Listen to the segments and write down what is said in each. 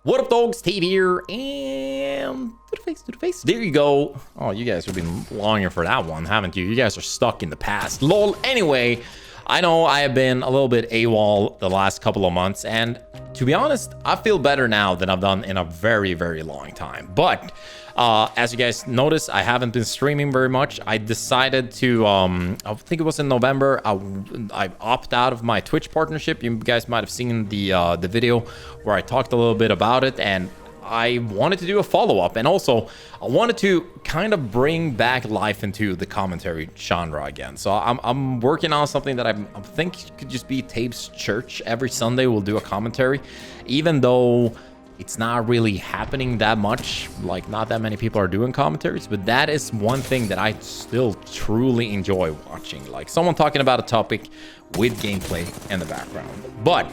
What up, dogs? Steve here, and to the face. There you go. Oh, you guys have been longing for that one, haven't you? You guys are stuck in the past. Lol. Anyway, I know I have been a little bit AWOL the last couple of months, and to be honest, I feel better now than I've done in a very, very long time. But as you guys notice, I haven't been streaming very much. I decided to, I think it was in November, I opted out of my Twitch partnership. You guys might have seen the video where I talked a little bit about it, and I wanted to do a follow-up, and also I wanted to kind of bring back life into the commentary genre again. So I'm working on something that I think could just be tejbz church. Every Sunday we'll do a commentary, even though it's not really happening that much. Like, not that many people are doing commentaries, but that is one thing that I still truly enjoy watching, like someone talking about a topic with gameplay in the background. But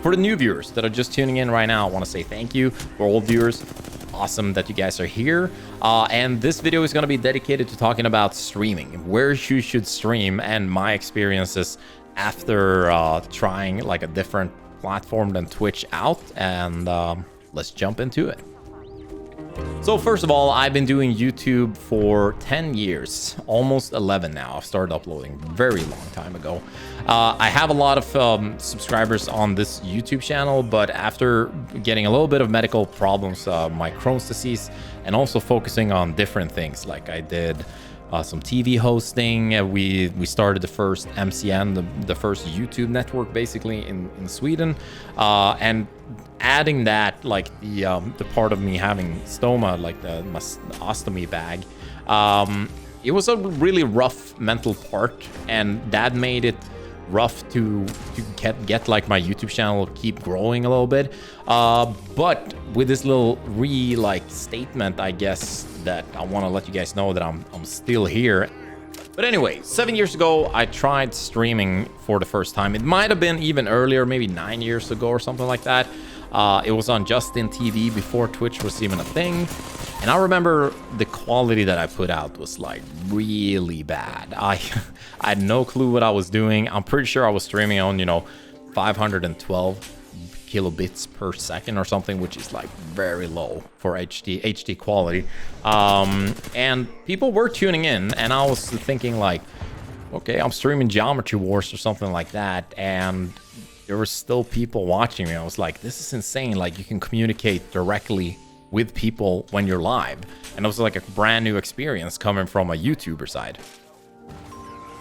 for the new viewers that are just tuning in right now, I want to say thank you. For old viewers, awesome that you guys are here. And this video is going to be dedicated to talking about streaming, where you should stream, and my experiences after trying like a different platform than Twitch out. And let's jump into it. So first of all, I've been doing YouTube for 10 years, almost 11 now. I've started uploading very long time ago. I have a lot of subscribers on this YouTube channel, but after getting a little bit of medical problems, my Crohn's disease, and also focusing on different things, like I did some TV hosting. We started the first MCN, the first YouTube network basically in Sweden, and adding that, like the part of me having stoma, like my ostomy bag, it was a really rough mental part, and that made it rough to get like my YouTube channel keep growing a little bit. But with this little statement, I guess, that I want to let you guys know that I'm still here. But anyway, 7 years ago, I tried streaming for the first time. It might have been even earlier, maybe 9 years ago or something like that. It was on Justin TV before Twitch was even a thing. And I remember the quality that I put out was like really bad. I had no clue what I was doing. I'm pretty sure I was streaming on, 512 kilobits per second or something, which is like very low for HD quality. And people were tuning in, and I was thinking like, okay, I'm streaming Geometry Wars or something like that, and there were still people watching me. I was like, this is insane. Like, you can communicate directly with people when you're live. And it was like a brand new experience coming from a YouTuber side.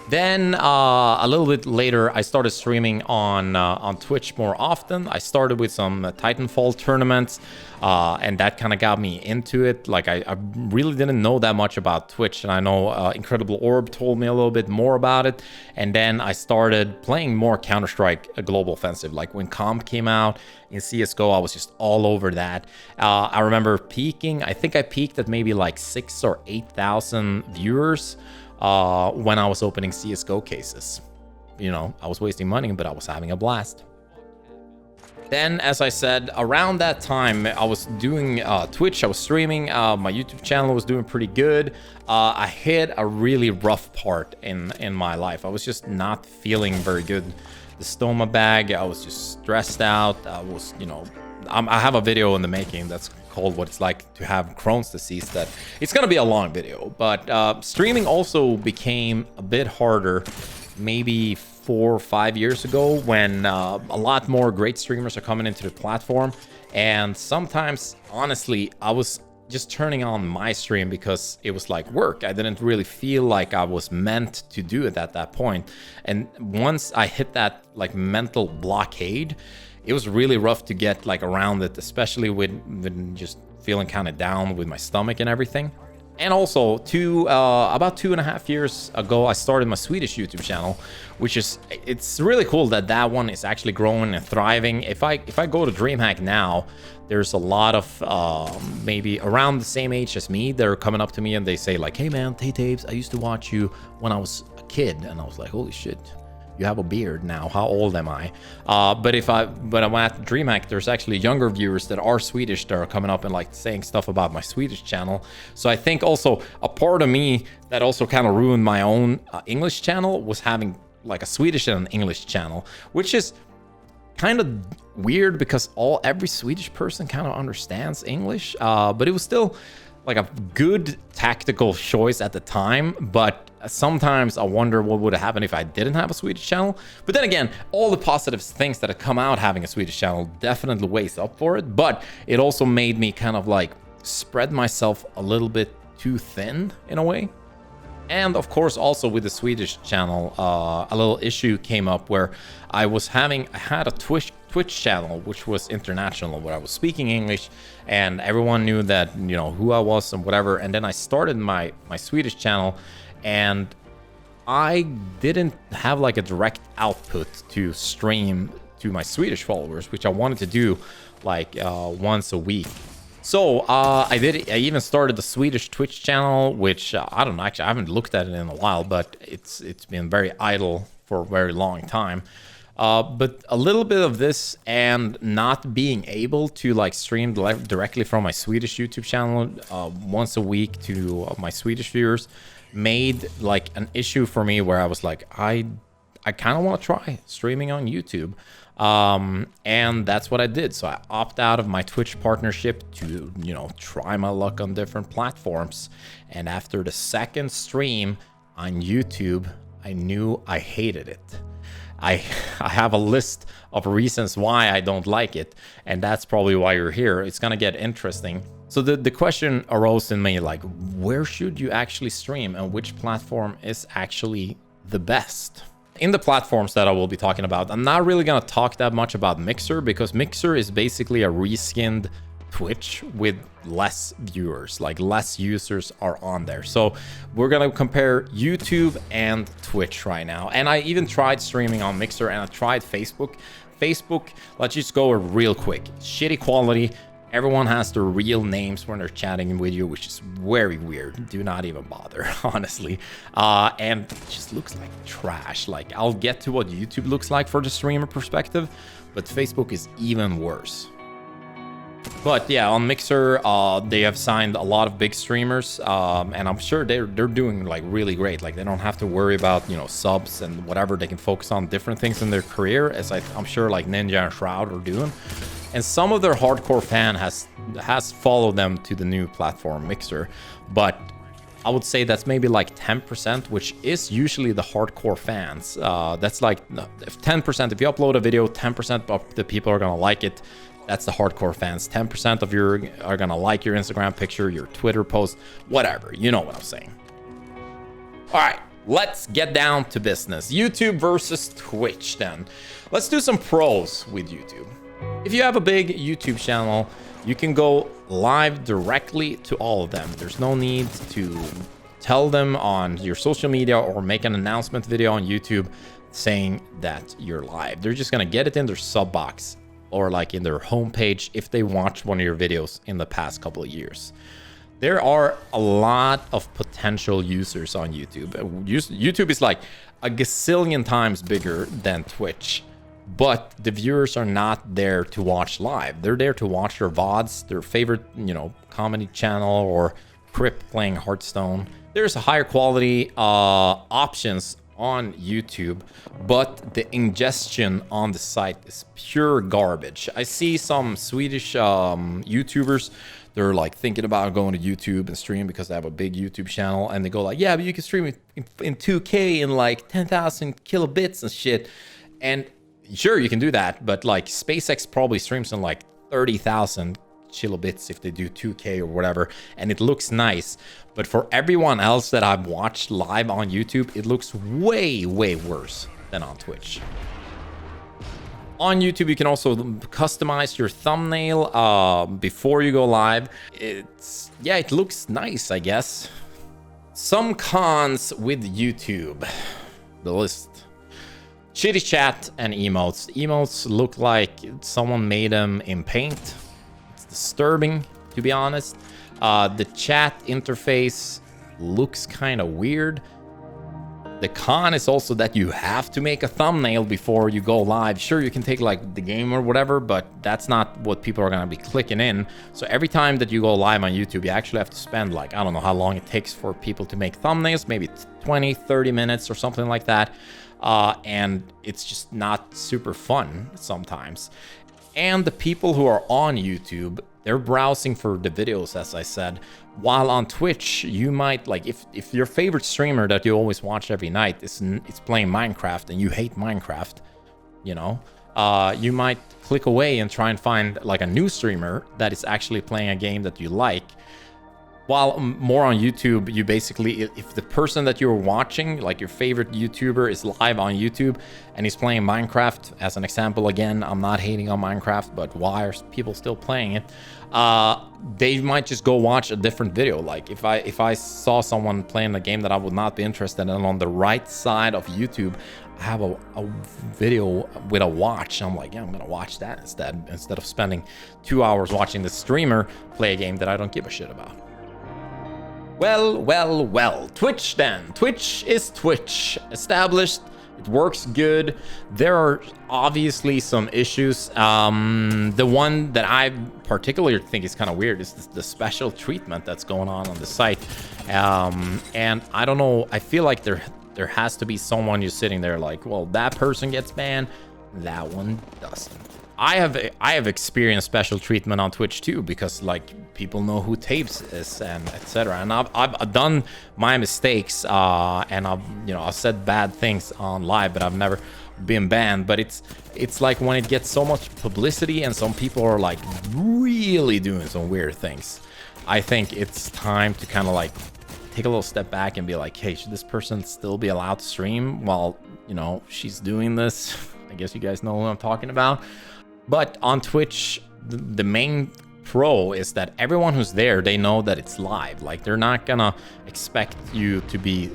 Then a little bit later, I started streaming on Twitch more often. I started with some Titanfall tournaments, and that kind of got me into it. Like, I really didn't know that much about Twitch, and I know Incredible Orb told me a little bit more about it. And then I started playing more Counter-Strike Global Offensive. Like, when Comp came out in CSGO, I was just all over that. I remember peaking. I think I peaked at maybe like 6,000 or 8,000 viewers when I was opening CSGO cases. I was wasting money, but I was having a blast. Then, as I said, around that time, I was doing Twitch, I was streaming, my YouTube channel was doing pretty good. I hit a really rough part in my life. I was just not feeling very good. The stoma bag, I was just stressed out. I was, I have a video in the making that's called What It's Like to Have Crohn's Disease. That it's gonna be a long video, but streaming also became a bit harder maybe 4 or 5 years ago, when a lot more great streamers are coming into the platform. And sometimes, honestly, I was just turning on my stream because it was like work. I didn't really feel like I was meant to do it at that point. And once I hit that like mental blockade, it was really rough to get like around it, especially with just feeling kind of down with my stomach and everything. And also, about 2.5 years ago, I started my Swedish YouTube channel, which it's really cool that one is actually growing and thriving. If I go to DreamHack now, there's a lot of maybe around the same age as me. They're coming up to me and they say like, hey man, tejbz, I used to watch you when I was a kid. And I was like, holy shit, you have a beard now. How old am I? But I'm at DreamHack, there's actually younger viewers that are Swedish that are coming up and like saying stuff about my Swedish channel. So I think also a part of me that also kind of ruined my own English channel was having like a Swedish and an English channel, which is kind of weird because every Swedish person kind of understands English, but it was still like a good tactical choice at the time. But sometimes I wonder what would have happened if I didn't have a Swedish channel. But then again, all the positive things that have come out having a Swedish channel definitely weighs up for it. But it also made me kind of like spread myself a little bit too thin in a way. And of course, also with the Swedish channel, a little issue came up where I had a Twitch channel which was international, where I was speaking English, and everyone knew that, you know, who I was and whatever. And then I started my Swedish channel, and I didn't have like a direct output to stream to my Swedish followers, which I wanted to do like once a week. So I even started the Swedish Twitch channel, which I don't know, actually I haven't looked at it in a while, but it's been very idle for a very long time. But a little bit of this and not being able to like stream directly from my Swedish YouTube channel once a week to my Swedish viewers made like an issue for me, where I was like, I kind of want to try streaming on YouTube. And that's what I did. So I opted out of my Twitch partnership to, you know, try my luck on different platforms. And after the second stream on YouTube, I knew I hated it. I have a list of reasons why I don't like it, and that's probably why you're here. It's gonna get interesting. So the question arose in me, like, where should you actually stream and which platform is actually the best? In the platforms that I will be talking about, I'm not really gonna talk that much about Mixer, because Mixer is basically a reskinned Twitch with less viewers, like less users are on there. So we're gonna compare YouTube and Twitch right now. And I even tried streaming on Mixer, and I tried Facebook. Facebook, let's just go real quick. Shitty quality. Everyone has their real names when they're chatting with you, which is very weird. Do not even bother, honestly. And it just looks like trash. Like, I'll get to what YouTube looks like for the streamer perspective, but Facebook is even worse. But yeah, on Mixer, they have signed a lot of big streamers, and I'm sure they're doing like really great. Like, they don't have to worry about, you know, subs and whatever. They can focus on different things in their career, as I'm sure like Ninja and Shroud are doing. And some of their hardcore fan has followed them to the new platform Mixer, but I would say that's maybe like 10%, which is usually the hardcore fans. That's like 10%. If you upload a video, 10% of the people are gonna like it. That's the hardcore fans. 10% of you are gonna like your Instagram picture, your Twitter post, whatever. You know what I'm saying. All right, let's get down to business. YouTube versus Twitch then. Let's do some pros with YouTube. If you have a big YouTube channel, you can go live directly to all of them. There's no need to tell them on your social media or make an announcement video on YouTube saying that you're live. They're just gonna get it in their sub box or like in their homepage if they watched one of your videos in the past couple of years. There are a lot of potential users on YouTube. YouTube is like a gazillion times bigger than Twitch, but the viewers are not there to watch live. They're there to watch their VODs, their favorite, you know, comedy channel, or Crip playing Hearthstone. There's a higher quality options on YouTube, but the ingestion on the site is pure garbage. I see some Swedish YouTubers, they're like thinking about going to YouTube and stream because they have a big YouTube channel, and they go like, yeah, but you can stream it in 2K in like 10,000 kilobits and shit. And sure, you can do that, but like SpaceX probably streams in like 30,000 kilobits if they do 2K or whatever, and it looks nice. But for everyone else that I've watched live on YouTube, it looks way worse than on Twitch. On YouTube, you can also customize your thumbnail before you go live. It looks nice, I guess. Some cons with YouTube. The list. Shitty chat and emotes. Emotes look like someone made them in Paint. It's disturbing, to be honest. The chat interface looks kind of weird. The con is also that you have to make a thumbnail before you go live. Sure, you can take like the game or whatever, but that's not what people are going to be clicking in. So every time that you go live on YouTube, you actually have to spend like, I don't know how long it takes for people to make thumbnails, maybe 20, 30 minutes or something like that. and it's just not super fun sometimes. And the people who are on YouTube, they're browsing for the videos, as I said. While on Twitch, you might, like, if your favorite streamer that you always watch every night is playing Minecraft and you hate Minecraft, you know, you might click away and try and find like a new streamer that is actually playing a game that you like. While more on YouTube, you basically, if the person that you're watching, like your favorite YouTuber, is live on YouTube and he's playing Minecraft, as an example, again, I'm not hating on Minecraft, but why are people still playing it? They might just go watch a different video. Like if I saw someone playing a game that I would not be interested in, on the right side of YouTube, I have a video with a watch. I'm like, yeah, I'm gonna watch that instead of spending 2 hours watching the streamer play a game that I don't give a shit about. Well, Twitch then. Twitch is Twitch. Established, it works good. There are obviously some issues. The one that I particularly think is kind of weird is the special treatment that's going on the site. And I don't know, I feel like there has to be someone you're sitting there like, well, that person gets banned, that one doesn't. I have experienced special treatment on Twitch too, because like people know who tejbz is and etc. And I've done my mistakes, and I've said bad things on live, but I've never been banned. But it's like when it gets so much publicity and some people are like really doing some weird things, I think it's time to kind of like take a little step back and be like, hey, should this person still be allowed to stream while, you know, she's doing this? I guess you guys know what I'm talking about. But on Twitch, the main pro is that everyone who's there, they know that it's live. Like, they're not gonna expect you to be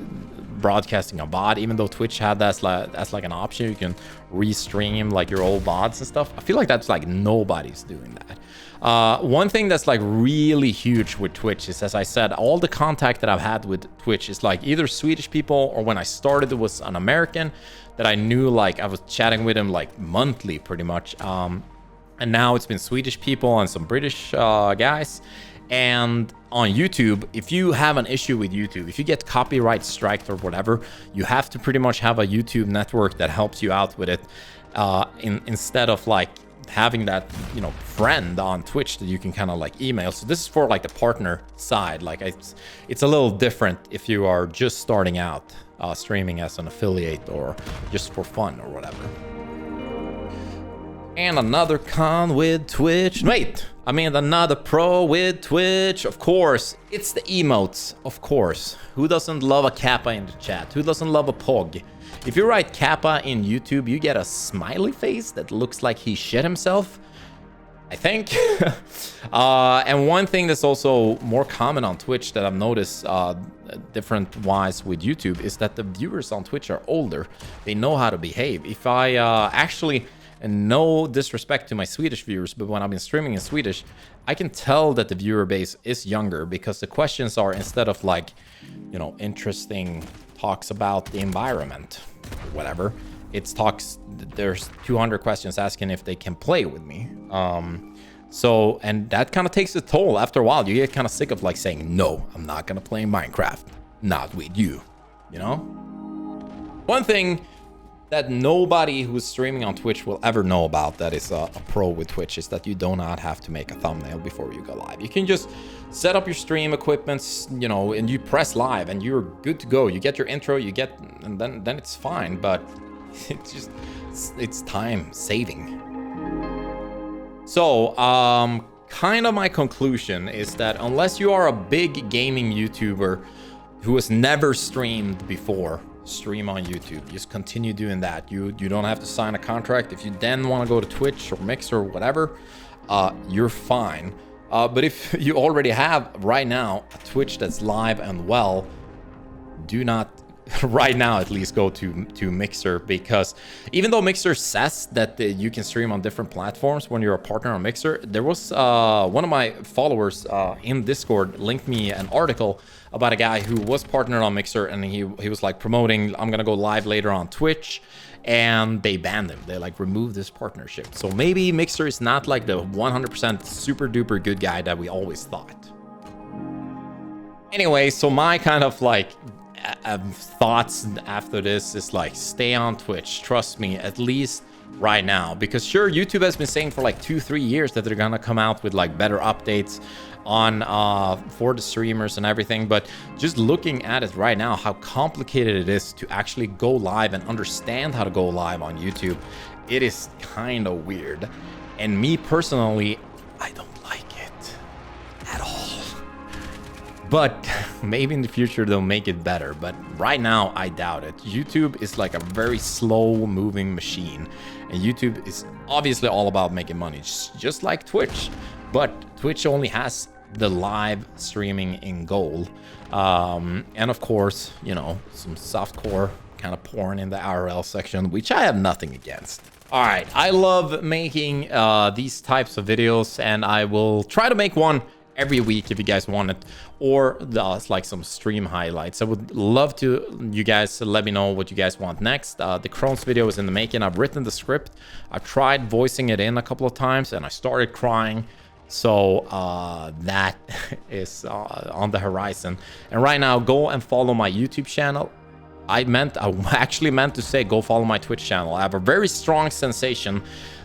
broadcasting a bot, even though Twitch had that's like an option. You can restream like your old bots and stuff. I feel like that's like nobody's doing that. One thing that's like really huge with Twitch is, as I said, all the contact that I've had with Twitch is like either Swedish people, or when I started it was an American that I knew, like I was chatting with him like monthly pretty much. And now it's been Swedish people and some British guys. And on YouTube, if you have an issue with YouTube, if you get copyright striked or whatever, you have to pretty much have a YouTube network that helps you out with it, instead of like having that, you know, friend on Twitch that you can kind of like email. So this is for like the partner side. Like it's a little different if you are just starting out streaming as an affiliate or just for fun or whatever. And another con with Twitch. Wait, I mean another pro with Twitch. Of course, it's the emotes. Of course. Who doesn't love a kappa in the chat? Who doesn't love a pog? If you write kappa in YouTube, you get a smiley face that looks like he shit himself, I think. And one thing that's also more common on Twitch that I've noticed different wise with YouTube is that the viewers on Twitch are older. They know how to behave. If I actually, and no disrespect to my Swedish viewers, but when I've been streaming in Swedish, I can tell that the viewer base is younger, because the questions are, instead of like, you know, interesting talks about the environment or whatever, it's talks, there's 200 questions asking if they can play with me. So, and that kind of takes a toll. After a while, you get kind of sick of like saying, no, I'm not gonna play Minecraft, not with you, you know? One thing that nobody who's streaming on Twitch will ever know about that is a pro with Twitch is that you do not have to make a thumbnail before you go live. You can just set up your stream equipment, you know, and you press live and you're good to go. You get your intro, you get, and then it's fine, but it's just, it's time saving. So, kind of my conclusion is that unless you are a big gaming YouTuber who has never streamed before, stream on YouTube. Just continue doing that. You don't have to sign a contract. If you then want to go to Twitch or Mixer or whatever, you're fine. But if you already have right now a Twitch that's live and well, do not right now at least go to Mixer, because even though Mixer says that you can stream on different platforms when you're a partner on Mixer, there was one of my followers in Discord linked me an article about a guy who was partnered on Mixer, and he was like promoting, I'm gonna go live later on Twitch, and they banned him. They like removed this partnership. So maybe Mixer is not like the 100% super duper good guy that we always thought. Anyway, so my kind of like thoughts after this is like, stay on Twitch. Trust me, at least right now, because sure, YouTube has been saying for like 2-3 years that they're gonna come out with like better updates on for the streamers and everything, but just looking at it right now, how complicated it is to actually go live and understand how to go live on YouTube, it is kind of weird. And me personally, I don't like it at all. But maybe in the future they'll make it better. But right now, I doubt it. YouTube is like a very slow moving machine. And YouTube is obviously all about making money, just like Twitch. But Twitch only has the live streaming in goal. And of course, you know, some softcore kind of porn in the IRL section, which I have nothing against. All right, I love making these types of videos, and I will try to make one every week if you guys want it, or like some stream highlights. I would love to you guys let me know what you guys want next. The Crohn's video is in the making. I've written the script. I've tried voicing it in a couple of times, and I started crying. So that is on the horizon. And right now, go and follow my YouTube channel. I actually meant to say go follow my Twitch channel. I have a very strong sensation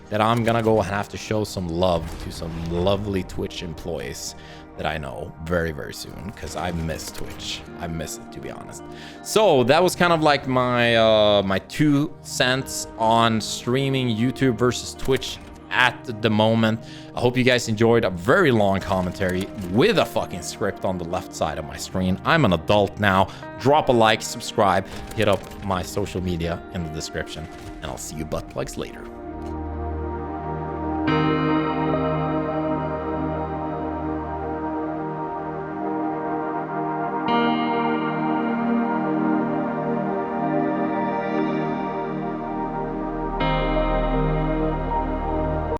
that I'm gonna go and have to show some love to some lovely Twitch employees that I know very, very soon, because I miss Twitch. I miss it, to be honest. So that was kind of like my my 2 cents on streaming YouTube versus Twitch at the moment. I hope you guys enjoyed a very long commentary with a fucking script on the left side of my screen. I'm an adult now. Drop a like, subscribe, hit up my social media in the description, and I'll see you butt plugs later.